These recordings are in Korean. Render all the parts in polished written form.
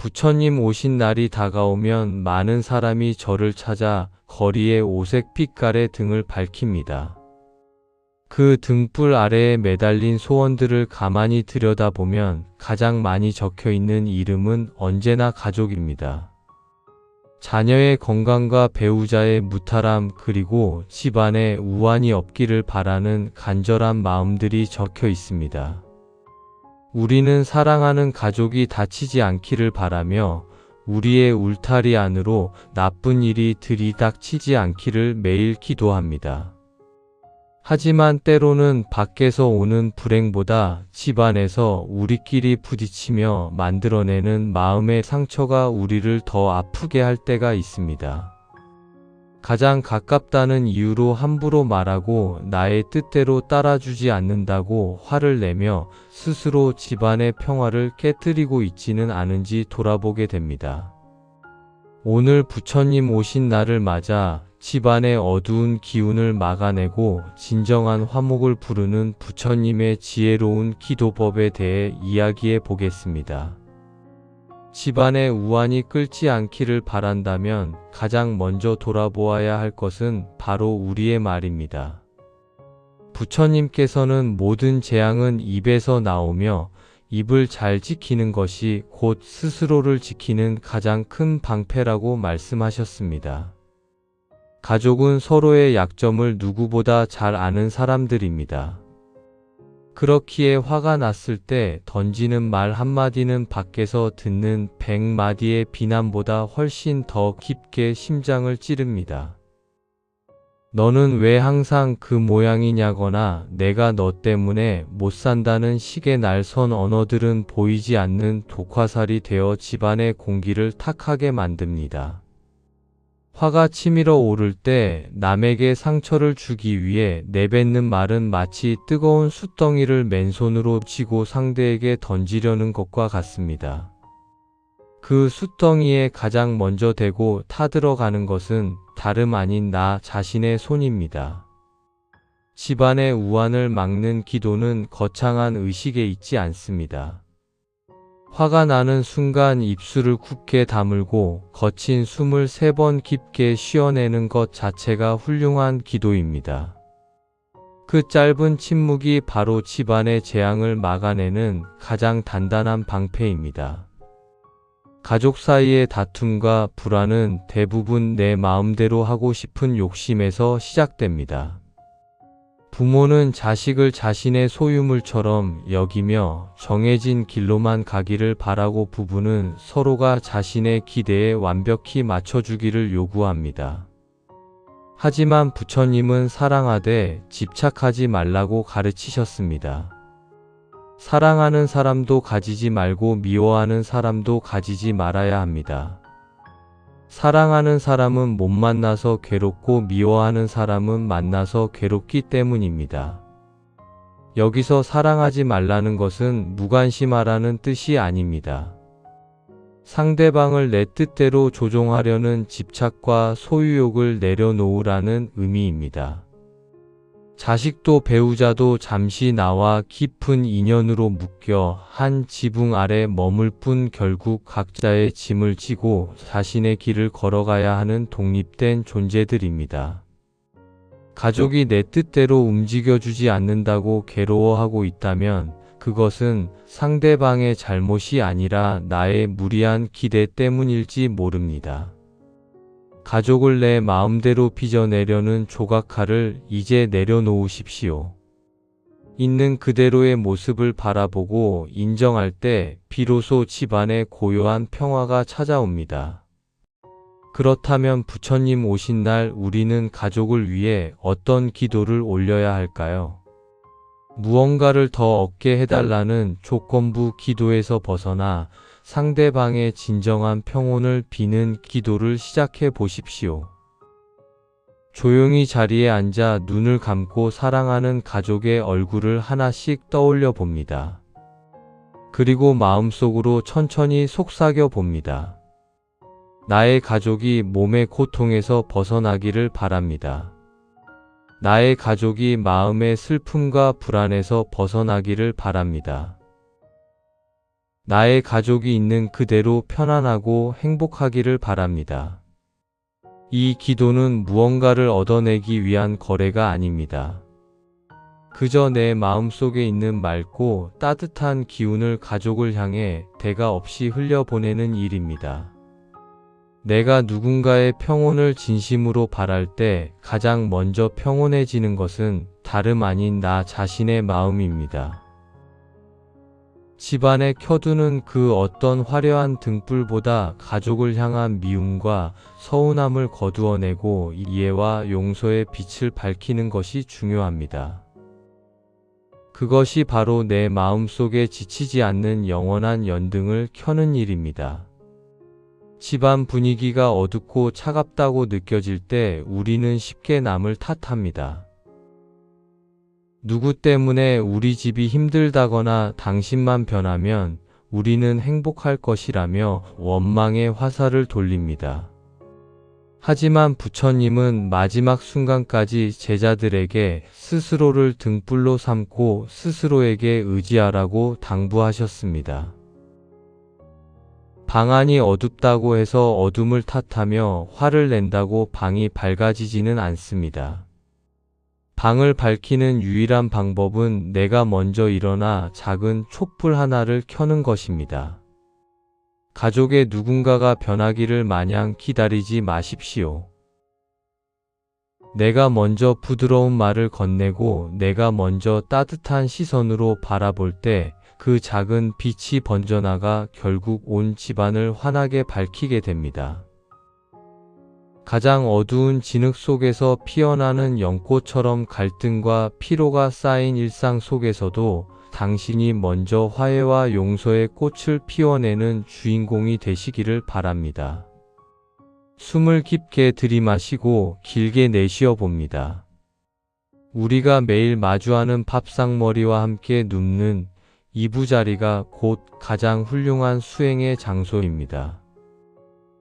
부처님 오신 날이 다가오면 많은 사람이 저를 찾아 거리에 오색 빛깔의 등을 밝힙니다. 그 등불 아래에 매달린 소원들을 가만히 들여다보면 가장 많이 적혀 있는 이름은 언제나 가족입니다. 자녀의 건강과 배우자의 무탈함 그리고 집안에 우환이 없기를 바라는 간절한 마음들이 적혀 있습니다. 우리는 사랑하는 가족이 다치지 않기를 바라며 우리의 울타리 안으로 나쁜 일이 들이닥치지 않기를 매일 기도합니다. 하지만 때로는 밖에서 오는 불행보다 집안에서 우리끼리 부딪히며 만들어내는 마음의 상처가 우리를 더 아프게 할 때가 있습니다. 가장 가깝다는 이유로 함부로 말하고 나의 뜻대로 따라주지 않는다고 화를 내며 스스로 집안의 평화를 깨뜨리고 있지는 않은지 돌아보게 됩니다. 오늘 부처님 오신 날을 맞아 집안의 어두운 기운을 막아내고 진정한 화목을 부르는 부처님의 지혜로운 기도법에 대해 이야기해 보겠습니다. 집안의 우환이 끓지 않기를 바란다면 가장 먼저 돌아보아야 할 것은 바로 우리의 말입니다. 부처님께서는 모든 재앙은 입에서 나오며 입을 잘 지키는 것이 곧 스스로를 지키는 가장 큰 방패라고 말씀하셨습니다. 가족은 서로의 약점을 누구보다 잘 아는 사람들입니다. 그렇기에 화가 났을 때 던지는 말 한마디는 밖에서 듣는 100마디의 비난보다 훨씬 더 깊게 심장을 찌릅니다. 너는 왜 항상 그 모양이냐거나 내가 너 때문에 못 산다는 식의 날선 언어들은 보이지 않는 독화살이 되어 집안의 공기를 탁하게 만듭니다. 화가 치밀어 오를 때 남에게 상처를 주기 위해 내뱉는 말은 마치 뜨거운 숯덩이를 맨손으로 쥐고 상대에게 던지려는 것과 같습니다. 그 숯덩이에 가장 먼저 대고 타들어가는 것은 다름 아닌 나 자신의 손입니다. 집안의 우환을 막는 기도는 거창한 의식에 있지 않습니다. 화가 나는 순간 입술을 굳게 다물고 거친 숨을 3번 깊게 쉬어내는 것 자체가 훌륭한 기도입니다. 그 짧은 침묵이 바로 집안의 재앙을 막아내는 가장 단단한 방패입니다. 가족 사이의 다툼과 불화는 대부분 내 마음대로 하고 싶은 욕심에서 시작됩니다. 부모는 자식을 자신의 소유물처럼 여기며 정해진 길로만 가기를 바라고 부부는 서로가 자신의 기대에 완벽히 맞춰주기를 요구합니다. 하지만 부처님은 사랑하되 집착하지 말라고 가르치셨습니다. 사랑하는 사람도 가지지 말고 미워하는 사람도 가지지 말아야 합니다. 사랑하는 사람은 못 만나서 괴롭고 미워하는 사람은 만나서 괴롭기 때문입니다. 여기서 사랑하지 말라는 것은 무관심하라는 뜻이 아닙니다. 상대방을 내 뜻대로 조종하려는 집착과 소유욕을 내려놓으라는 의미입니다. 자식도 배우자도 잠시 나와 깊은 인연으로 묶여 한 지붕 아래 머물 뿐 결국 각자의 짐을 지고 자신의 길을 걸어가야 하는 독립된 존재들입니다. 가족이 내 뜻대로 움직여주지 않는다고 괴로워하고 있다면 그것은 상대방의 잘못이 아니라 나의 무리한 기대 때문일지 모릅니다. 가족을 내 마음대로 빚어내려는 조각칼을 이제 내려놓으십시오. 있는 그대로의 모습을 바라보고 인정할 때 비로소 집안에 고요한 평화가 찾아옵니다. 그렇다면 부처님 오신 날 우리는 가족을 위해 어떤 기도를 올려야 할까요? 무언가를 더 얻게 해달라는 조건부 기도에서 벗어나 상대방의 진정한 평온을 비는 기도를 시작해 보십시오. 조용히 자리에 앉아 눈을 감고 사랑하는 가족의 얼굴을 하나씩 떠올려 봅니다. 그리고 마음속으로 천천히 속삭여 봅니다. 나의 가족이 몸의 고통에서 벗어나기를 바랍니다. 나의 가족이 마음의 슬픔과 불안에서 벗어나기를 바랍니다. 나의 가족이 있는 그대로 편안하고 행복하기를 바랍니다. 이 기도는 무언가를 얻어내기 위한 거래가 아닙니다. 그저 내 마음속에 있는 맑고 따뜻한 기운을 가족을 향해 대가 없이 흘려보내는 일입니다. 내가 누군가의 평온을 진심으로 바랄 때 가장 먼저 평온해지는 것은 다름 아닌 나 자신의 마음입니다. 집안에 켜두는 그 어떤 화려한 등불보다 가족을 향한 미움과 서운함을 거두어내고 이해와 용서의 빛을 밝히는 것이 중요합니다. 그것이 바로 내 마음속에 지치지 않는 영원한 연등을 켜는 일입니다. 집안 분위기가 어둡고 차갑다고 느껴질 때 우리는 쉽게 남을 탓합니다. 누구 때문에 우리 집이 힘들다거나 당신만 변하면 우리는 행복할 것이라며 원망의 화살을 돌립니다. 하지만 부처님은 마지막 순간까지 제자들에게 스스로를 등불로 삼고 스스로에게 의지하라고 당부하셨습니다. 방안이 어둡다고 해서 어둠을 탓하며 화를 낸다고 방이 밝아지지는 않습니다. 방을 밝히는 유일한 방법은 내가 먼저 일어나 작은 촛불 하나를 켜는 것입니다. 가족의 누군가가 변하기를 마냥 기다리지 마십시오. 내가 먼저 부드러운 말을 건네고 내가 먼저 따뜻한 시선으로 바라볼 때 그 작은 빛이 번져나가 결국 온 집안을 환하게 밝히게 됩니다. 가장 어두운 진흙 속에서 피어나는 연꽃처럼 갈등과 피로가 쌓인 일상 속에서도 당신이 먼저 화해와 용서의 꽃을 피워내는 주인공이 되시기를 바랍니다. 숨을 깊게 들이마시고 길게 내쉬어 봅니다. 우리가 매일 마주하는 밥상머리와 함께 눕는 이부자리가 곧 가장 훌륭한 수행의 장소입니다.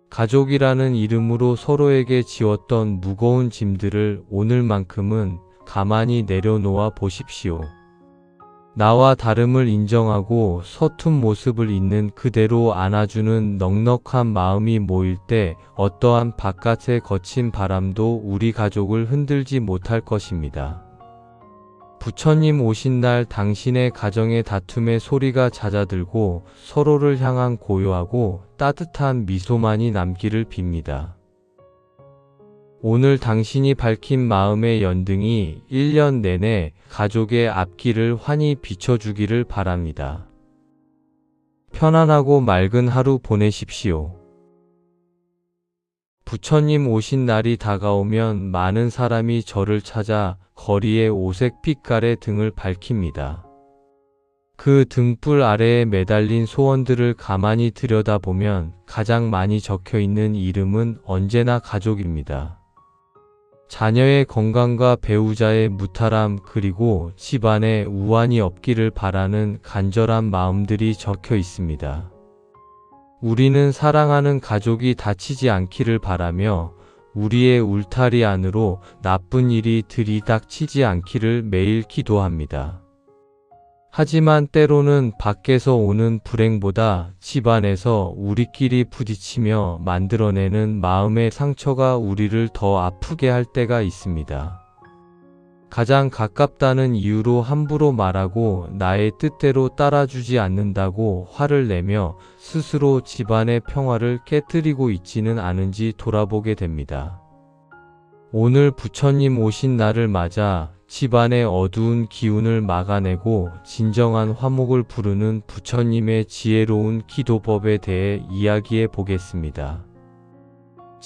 가족이라는 이름으로 서로에게 지웠던 무거운 짐들을 오늘만큼은 가만히 내려놓아 보십시오. 나와 다름을 인정하고 서툰 모습을 있는 그대로 안아주는 넉넉한 마음이 모일 때 어떠한 바깥의 거친 바람도 우리 가족을 흔들지 못할 것입니다. 부처님 오신 날 당신의 가정의 다툼의 소리가 잦아들고 서로를 향한 고요하고 따뜻한 미소만이 남기를 빕니다. 오늘 당신이 밝힌 마음의 연등이 1년 내내 가족의 앞길을 환히 비춰주기를 바랍니다. 편안하고 맑은 하루 보내십시오. 부처님 오신 날이 다가오면 많은 사람이 저를 찾아 거리에 오색 빛깔의 등을 밝힙니다. 그 등불 아래에 매달린 소원들을 가만히 들여다보면 가장 많이 적혀있는 이름은 언제나 가족입니다. 자녀의 건강과 배우자의 무탈함 그리고 집안에 우환이 없기를 바라는 간절한 마음들이 적혀 있습니다. 우리는 사랑하는 가족이 다치지 않기를 바라며 우리의 울타리 안으로 나쁜 일이 들이닥치지 않기를 매일 기도합니다. 하지만 때로는 밖에서 오는 불행보다 집안에서 우리끼리 부딪히며 만들어내는 마음의 상처가 우리를 더 아프게 할 때가 있습니다. 가장 가깝다는 이유로 함부로 말하고 나의 뜻대로 따라주지 않는다고 화를 내며 스스로 집안의 평화를 깨뜨리고 있지는 않은지 돌아보게 됩니다. 오늘 부처님 오신 날을 맞아 집안의 어두운 기운을 막아내고 진정한 화목을 부르는 부처님의 지혜로운 기도법에 대해 이야기해 보겠습니다.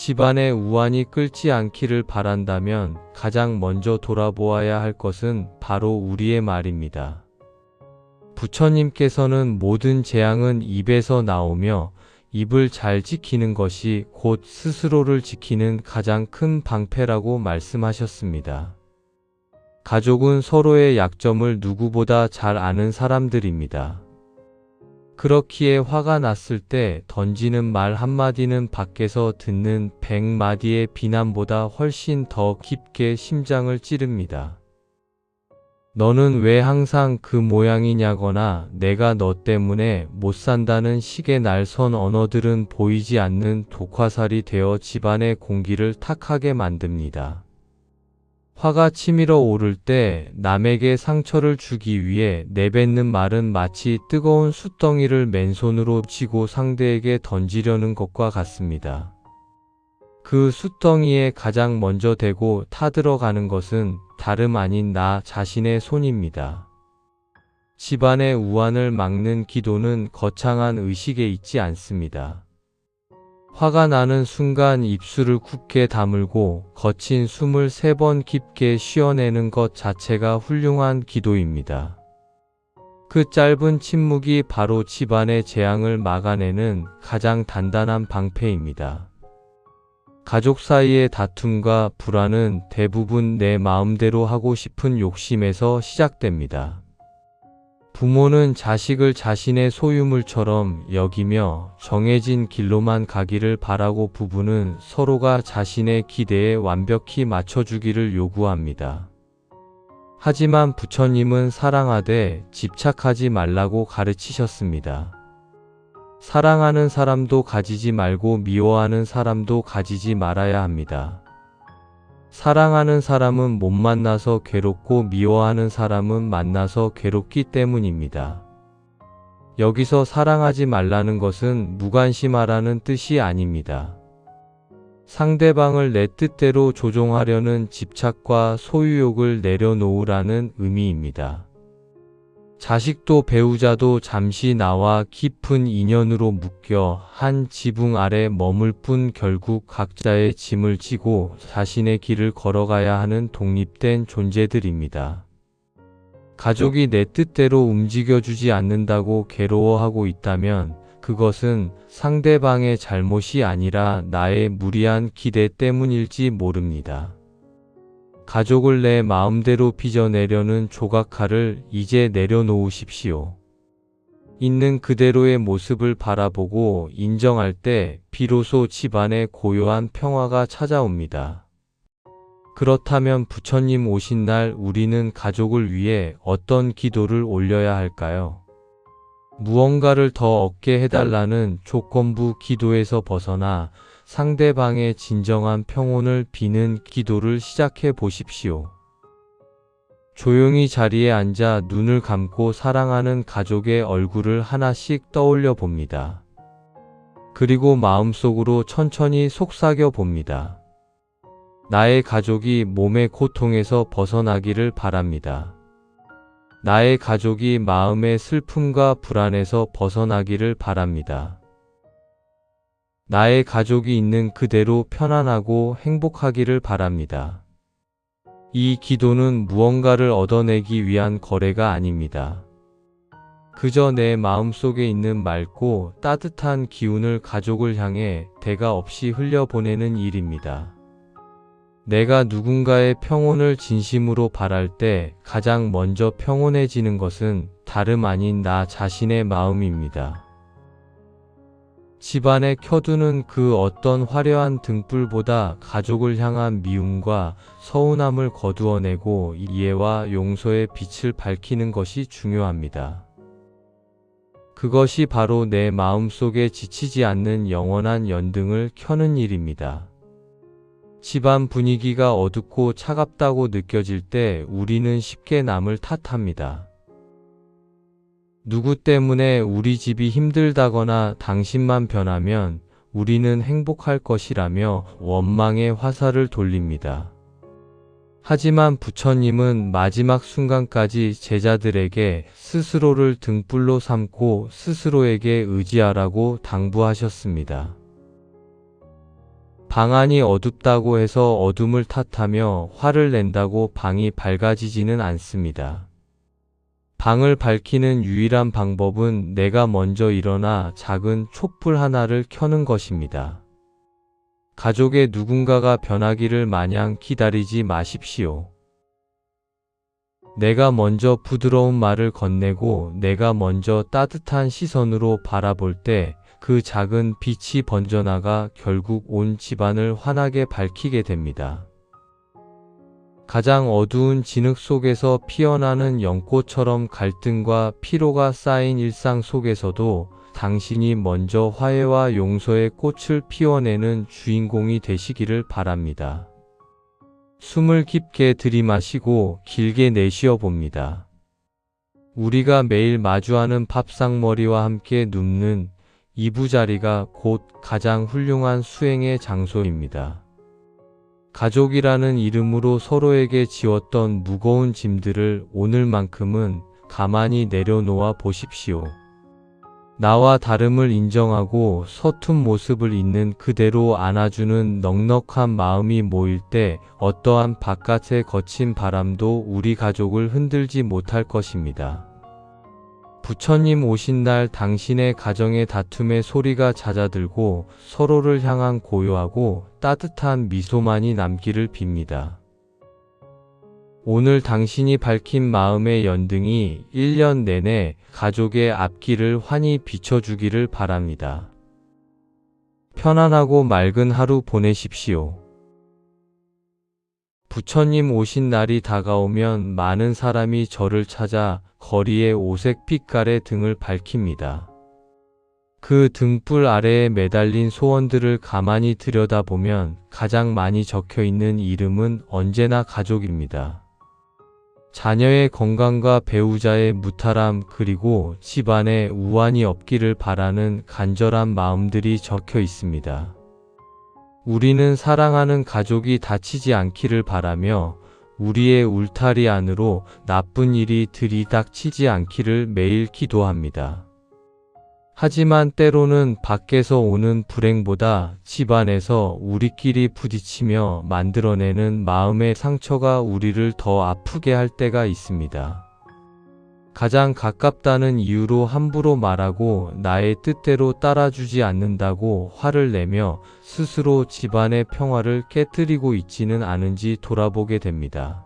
집안의 우환이 끓지 않기를 바란다면 가장 먼저 돌아보아야 할 것은 바로 우리의 말입니다. 부처님께서는 모든 재앙은 입에서 나오며 입을 잘 지키는 것이 곧 스스로를 지키는 가장 큰 방패라고 말씀하셨습니다. 가족은 서로의 약점을 누구보다 잘 아는 사람들입니다. 그렇기에 화가 났을 때 던지는 말 한마디는 밖에서 듣는 100마디의 비난보다 훨씬 더 깊게 심장을 찌릅니다. 너는 왜 항상 그 모양이냐거나 내가 너 때문에 못 산다는 식의 날선 언어들은 보이지 않는 독화살이 되어 집안의 공기를 탁하게 만듭니다. 화가 치밀어 오를 때 남에게 상처를 주기 위해 내뱉는 말은 마치 뜨거운 숯덩이를 맨손으로 쥐고 상대에게 던지려는 것과 같습니다. 그 숯덩이에 가장 먼저 대고 타들어가는 것은 다름 아닌 나 자신의 손입니다. 집안의 우환을 막는 기도는 거창한 의식에 있지 않습니다. 화가 나는 순간 입술을 굳게 다물고 거친 숨을 3번 깊게 쉬어내는 것 자체가 훌륭한 기도입니다. 그 짧은 침묵이 바로 집안의 재앙을 막아내는 가장 단단한 방패입니다. 가족 사이의 다툼과 불화는 대부분 내 마음대로 하고 싶은 욕심에서 시작됩니다. 부모는 자식을 자신의 소유물처럼 여기며 정해진 길로만 가기를 바라고 부부는 서로가 자신의 기대에 완벽히 맞춰주기를 요구합니다. 하지만 부처님은 사랑하되 집착하지 말라고 가르치셨습니다. 사랑하는 사람도 가지지 말고 미워하는 사람도 가지지 말아야 합니다. 사랑하는 사람은 못 만나서 괴롭고 미워하는 사람은 만나서 괴롭기 때문입니다. 여기서 사랑하지 말라는 것은 무관심하라는 뜻이 아닙니다. 상대방을 내 뜻대로 조종하려는 집착과 소유욕을 내려놓으라는 의미입니다. 자식도 배우자도 잠시 나와 깊은 인연으로 묶여 한 지붕 아래 머물 뿐 결국 각자의 짐을 지고 자신의 길을 걸어가야 하는 독립된 존재들입니다. 가족이 내 뜻대로 움직여주지 않는다고 괴로워하고 있다면 그것은 상대방의 잘못이 아니라 나의 무리한 기대 때문일지 모릅니다. 가족을 내 마음대로 빚어내려는 조각칼을 이제 내려놓으십시오. 있는 그대로의 모습을 바라보고 인정할 때 비로소 집안에 고요한 평화가 찾아옵니다. 그렇다면 부처님 오신 날 우리는 가족을 위해 어떤 기도를 올려야 할까요? 무언가를 더 얻게 해달라는 조건부 기도에서 벗어나 상대방의 진정한 평온을 비는 기도를 시작해 보십시오. 조용히 자리에 앉아 눈을 감고 사랑하는 가족의 얼굴을 하나씩 떠올려 봅니다. 그리고 마음속으로 천천히 속삭여 봅니다. 나의 가족이 몸의 고통에서 벗어나기를 바랍니다. 나의 가족이 마음의 슬픔과 불안에서 벗어나기를 바랍니다. 나의 가족이 있는 그대로 편안하고 행복하기를 바랍니다. 이 기도는 무언가를 얻어내기 위한 거래가 아닙니다. 그저 내 마음속에 있는 맑고 따뜻한 기운을 가족을 향해 대가 없이 흘려보내는 일입니다. 내가 누군가의 평온을 진심으로 바랄 때 가장 먼저 평온해지는 것은 다름 아닌 나 자신의 마음입니다. 집안에 켜두는 그 어떤 화려한 등불보다 가족을 향한 미움과 서운함을 거두어내고 이해와 용서의 빛을 밝히는 것이 중요합니다. 그것이 바로 내 마음속에 지치지 않는 영원한 연등을 켜는 일입니다. 집안 분위기가 어둡고 차갑다고 느껴질 때 우리는 쉽게 남을 탓합니다. 누구 때문에 우리 집이 힘들다거나 당신만 변하면 우리는 행복할 것이라며 원망의 화살을 돌립니다. 하지만 부처님은 마지막 순간까지 제자들에게 스스로를 등불로 삼고 스스로에게 의지하라고 당부하셨습니다. 방 안이 어둡다고 해서 어둠을 탓하며 화를 낸다고 방이 밝아지지는 않습니다. 방을 밝히는 유일한 방법은 내가 먼저 일어나 작은 촛불 하나를 켜는 것입니다. 가족의 누군가가 변하기를 마냥 기다리지 마십시오. 내가 먼저 부드러운 말을 건네고 내가 먼저 따뜻한 시선으로 바라볼 때 그 작은 빛이 번져나가 결국 온 집안을 환하게 밝히게 됩니다. 가장 어두운 진흙 속에서 피어나는 연꽃처럼 갈등과 피로가 쌓인 일상 속에서도 당신이 먼저 화해와 용서의 꽃을 피워내는 주인공이 되시기를 바랍니다. 숨을 깊게 들이마시고 길게 내쉬어 봅니다. 우리가 매일 마주하는 밥상머리와 함께 눕는 이부자리가 곧 가장 훌륭한 수행의 장소입니다. 가족이라는 이름으로 서로에게 지웠던 무거운 짐들을 오늘만큼은 가만히 내려놓아 보십시오. 나와 다름을 인정하고 서툰 모습을 있는 그대로 안아주는 넉넉한 마음이 모일 때 어떠한 바깥의 거친 바람도 우리 가족을 흔들지 못할 것입니다. 부처님 오신 날 당신의 가정의 다툼의 소리가 잦아들고 서로를 향한 고요하고 따뜻한 미소만이 남기를 빕니다. 오늘 당신이 밝힌 마음의 연등이 1년 내내 가족의 앞길을 환히 비춰주기를 바랍니다. 편안하고 맑은 하루 보내십시오. 부처님 오신 날이 다가오면 많은 사람이 저를 찾아 거리에 오색 빛깔의 등을 밝힙니다. 그 등불 아래에 매달린 소원들을 가만히 들여다보면 가장 많이 적혀있는 이름은 언제나 가족입니다. 자녀의 건강과 배우자의 무탈함 그리고 집안에 우환이 없기를 바라는 간절한 마음들이 적혀 있습니다. 우리는 사랑하는 가족이 다치지 않기를 바라며 우리의 울타리 안으로 나쁜 일이 들이닥치지 않기를 매일 기도합니다. 하지만 때로는 밖에서 오는 불행보다 집안에서 우리끼리 부딪히며 만들어내는 마음의 상처가 우리를 더 아프게 할 때가 있습니다. 가장 가깝다는 이유로 함부로 말하고 나의 뜻대로 따라주지 않는다고 화를 내며 스스로 집안의 평화를 깨뜨리고 있지는 않은지 돌아보게 됩니다.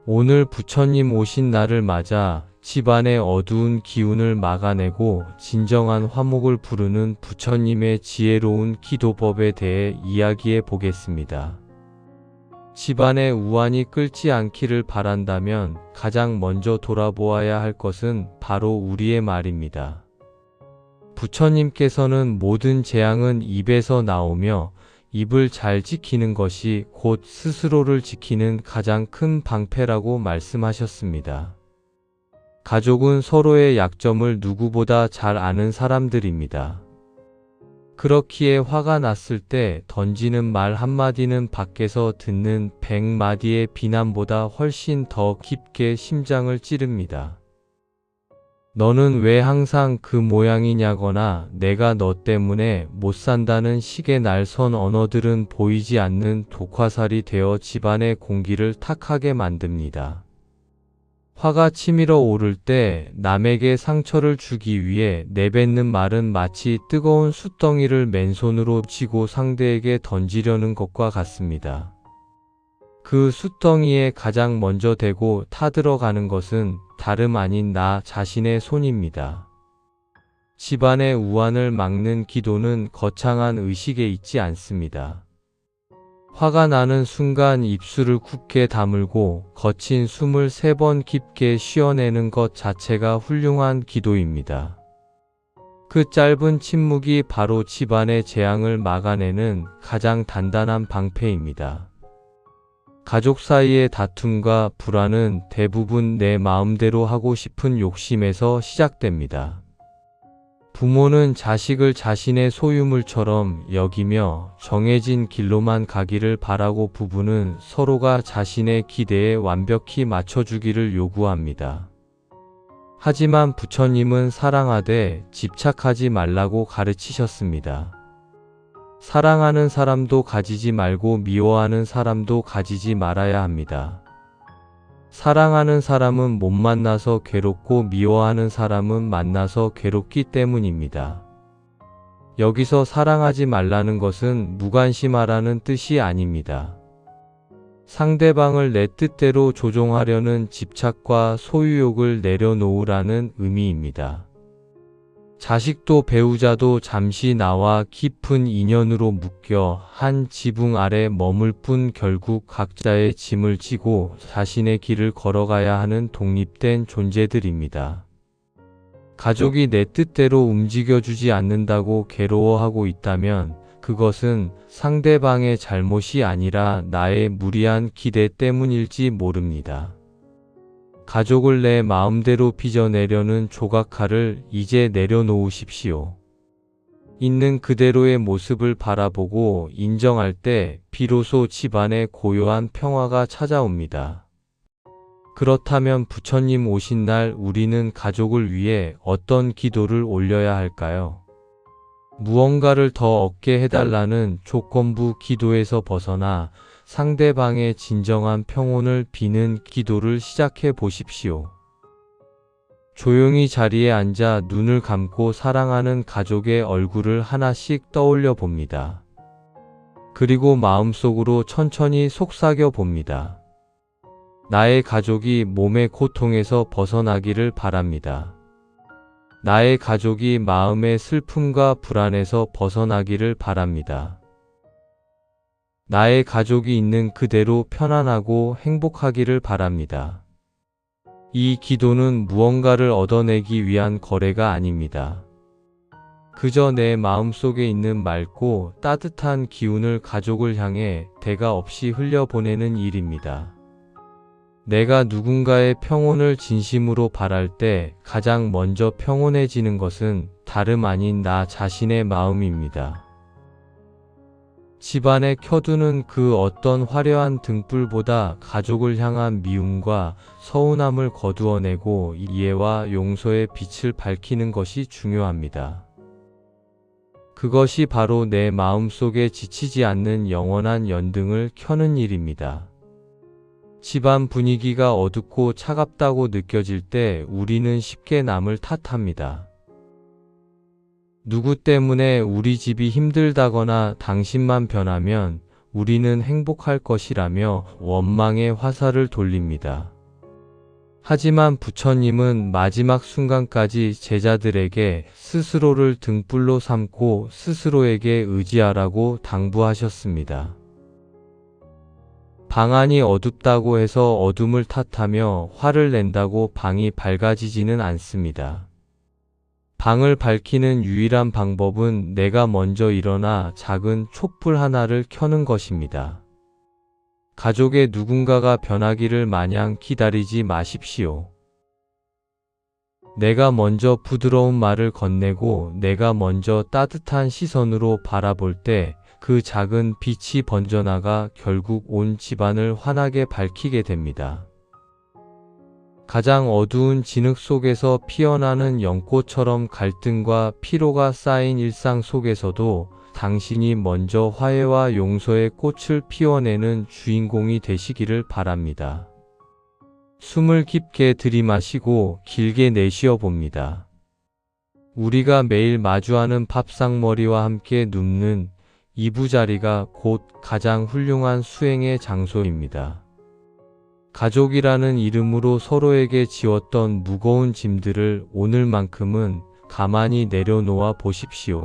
오늘 부처님 오신 날을 맞아 집안의 어두운 기운을 막아내고 진정한 화목을 부르는 부처님의 지혜로운 기도법에 대해 이야기해 보겠습니다. 집안의 우환이 끓지 않기를 바란다면 가장 먼저 돌아보아야 할 것은 바로 우리의 말입니다. 부처님께서는 모든 재앙은 입에서 나오며 입을 잘 지키는 것이 곧 스스로를 지키는 가장 큰 방패라고 말씀하셨습니다. 가족은 서로의 약점을 누구보다 잘 아는 사람들입니다. 그렇기에 화가 났을 때 던지는 말 한마디는 밖에서 듣는 100마디의 비난보다 훨씬 더 깊게 심장을 찌릅니다. 너는 왜 항상 그 모양이냐거나 내가 너 때문에 못 산다는 식의 날선 언어들은 보이지 않는 독화살이 되어 집안의 공기를 탁하게 만듭니다. 화가 치밀어 오를 때 남에게 상처를 주기 위해 내뱉는 말은 마치 뜨거운 숯덩이를 맨손으로 쥐고 상대에게 던지려는 것과 같습니다. 그 숯덩이에 가장 먼저 대고 타들어가는 것은 다름 아닌 나 자신의 손입니다. 집안의 우환을 막는 기도는 거창한 의식에 있지 않습니다. 화가 나는 순간 입술을 굳게 다물고 거친 숨을 3번 깊게 쉬어내는 것 자체가 훌륭한 기도입니다. 그 짧은 침묵이 바로 집안의 재앙을 막아내는 가장 단단한 방패입니다. 가족 사이의 다툼과 불화는 대부분 내 마음대로 하고 싶은 욕심에서 시작됩니다. 부모는 자식을 자신의 소유물처럼 여기며 정해진 길로만 가기를 바라고 부부는 서로가 자신의 기대에 완벽히 맞춰주기를 요구합니다. 하지만 부처님은 사랑하되 집착하지 말라고 가르치셨습니다. 사랑하는 사람도 가지지 말고 미워하는 사람도 가지지 말아야 합니다. 사랑하는 사람은 못 만나서 괴롭고 미워하는 사람은 만나서 괴롭기 때문입니다. 여기서 사랑하지 말라는 것은 무관심하라는 뜻이 아닙니다. 상대방을 내 뜻대로 조종하려는 집착과 소유욕을 내려놓으라는 의미입니다. 자식도 배우자도 잠시 나와 깊은 인연으로 묶여 한 지붕 아래 머물 뿐 결국 각자의 짐을 지고 자신의 길을 걸어가야 하는 독립된 존재들입니다. 가족이 내 뜻대로 움직여주지 않는다고 괴로워하고 있다면 그것은 상대방의 잘못이 아니라 나의 무리한 기대 때문일지 모릅니다. 가족을 내 마음대로 빚어내려는 조각칼을 이제 내려놓으십시오. 있는 그대로의 모습을 바라보고 인정할 때 비로소 집안에 고요한 평화가 찾아옵니다. 그렇다면 부처님 오신 날 우리는 가족을 위해 어떤 기도를 올려야 할까요? 무언가를 더 얻게 해달라는 조건부 기도에서 벗어나 상대방의 진정한 평온을 비는 기도를 시작해 보십시오. 조용히 자리에 앉아 눈을 감고 사랑하는 가족의 얼굴을 하나씩 떠올려 봅니다. 그리고 마음속으로 천천히 속삭여 봅니다. 나의 가족이 몸의 고통에서 벗어나기를 바랍니다. 나의 가족이 마음의 슬픔과 불안에서 벗어나기를 바랍니다. 나의 가족이 있는 그대로 편안하고 행복하기를 바랍니다. 이 기도는 무언가를 얻어내기 위한 거래가 아닙니다. 그저 내 마음속에 있는 맑고 따뜻한 기운을 가족을 향해 대가 없이 흘려보내는 일입니다. 내가 누군가의 평온을 진심으로 바랄 때 가장 먼저 평온해지는 것은 다름 아닌 나 자신의 마음입니다. 집안에 켜두는 그 어떤 화려한 등불보다 가족을 향한 미움과 서운함을 거두어내고 이해와 용서의 빛을 밝히는 것이 중요합니다. 그것이 바로 내 마음속에 지치지 않는 영원한 연등을 켜는 일입니다. 집안 분위기가 어둡고 차갑다고 느껴질 때 우리는 쉽게 남을 탓합니다. 누구 때문에 우리 집이 힘들다거나 당신만 변하면 우리는 행복할 것이라며 원망의 화살을 돌립니다. 하지만 부처님은 마지막 순간까지 제자들에게 스스로를 등불로 삼고 스스로에게 의지하라고 당부하셨습니다. 방 안이 어둡다고 해서 어둠을 탓하며 화를 낸다고 방이 밝아지지는 않습니다. 방을 밝히는 유일한 방법은 내가 먼저 일어나 작은 촛불 하나를 켜는 것입니다. 가족의 누군가가 변하기를 마냥 기다리지 마십시오. 내가 먼저 부드러운 말을 건네고 내가 먼저 따뜻한 시선으로 바라볼 때 그 작은 빛이 번져나가 결국 온 집안을 환하게 밝히게 됩니다. 가장 어두운 진흙 속에서 피어나는 연꽃처럼 갈등과 피로가 쌓인 일상 속에서도 당신이 먼저 화해와 용서의 꽃을 피워내는 주인공이 되시기를 바랍니다. 숨을 깊게 들이마시고 길게 내쉬어 봅니다. 우리가 매일 마주하는 밥상머리와 함께 눕는 이부자리가 곧 가장 훌륭한 수행의 장소입니다. 가족이라는 이름으로 서로에게 지웠던 무거운 짐들을 오늘만큼은 가만히 내려놓아 보십시오.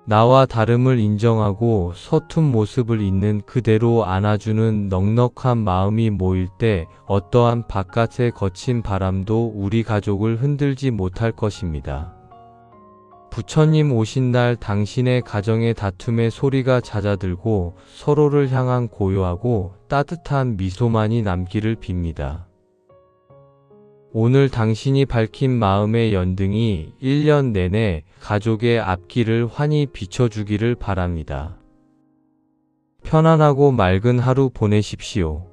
나와 다름을 인정하고 서툰 모습을 있는 그대로 안아주는 넉넉한 마음이 모일 때 어떠한 바깥의 거친 바람도 우리 가족을 흔들지 못할 것입니다. 부처님 오신 날 당신의 가정의 다툼의 소리가 잦아들고 서로를 향한 고요하고 따뜻한 미소만이 남기를 빕니다. 오늘 당신이 밝힌 마음의 연등이 1년 내내 가족의 앞길을 환히 비춰주기를 바랍니다. 편안하고 맑은 하루 보내십시오.